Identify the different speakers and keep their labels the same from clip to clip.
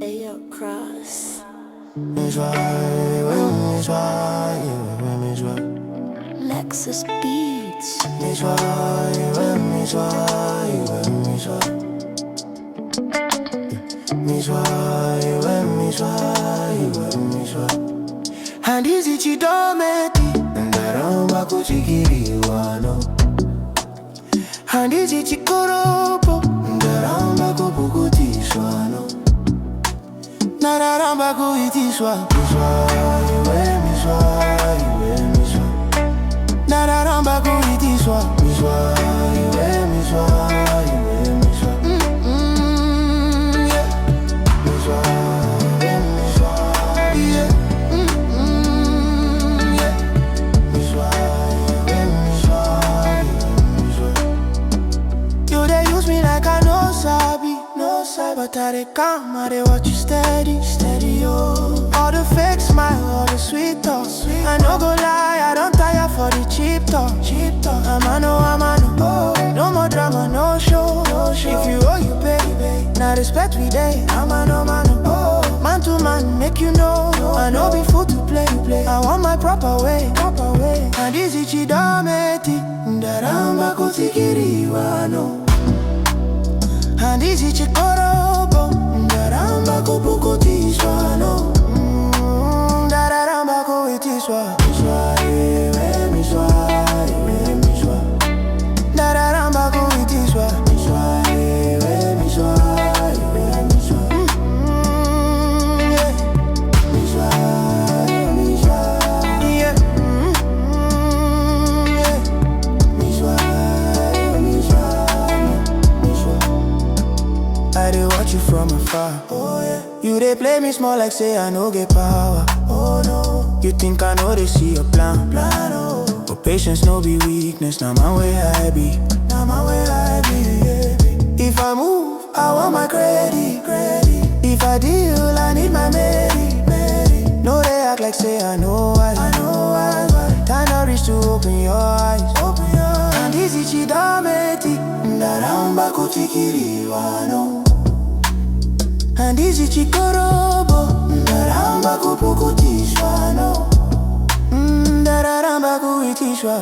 Speaker 1: Ayo, Cross. Lexusbeatz.
Speaker 2: Handizi chidometi ndaramba kuchikiriwano, handizi chikoropo ndaramba kupukutishwano, nararamba kuitishwa nararamba kuitishwa but I dey calm, I dey watch you steady, oh. All the fake smile, all the sweet talk. I no go lie, I don't tire for the cheap talk. I'm a no, no more drama, no show. If you owe, you pay. Now respect we day, I'm a no, man to man, make you know. I no be fool to play. I want my proper way. And this is chidometi, ndaramba kutikiriwano. And this is chikorobo, ndaramba kupukutishwano, ndaramba kuitishwa, ndaramba kuitishwa, I dey watch you from afar. Oh yeah. You dey play me small like say I no get power. Oh no. You think I know they see your plan. Oh. But patience no be weakness. Now my way I be. Yeah. If I move, I want my credit. If I deal, I need my merit. No they act like say I know why. Time to reach to open your eyes. And this is chidometi, ndaramba kutikiriwano. And this is chikorobo, ndaramba kupukutishwano, ndaramba kuitishwa,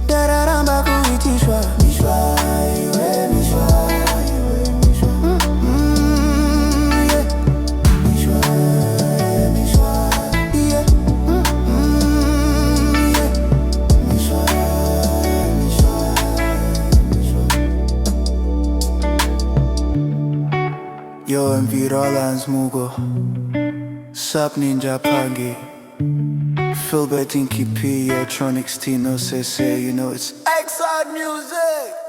Speaker 2: ndaramba kuitishwa, Yo Envirola Smugo Sup Ninja Pagi Phil Betting Kipi Electronics Tino say you know it's Xside music.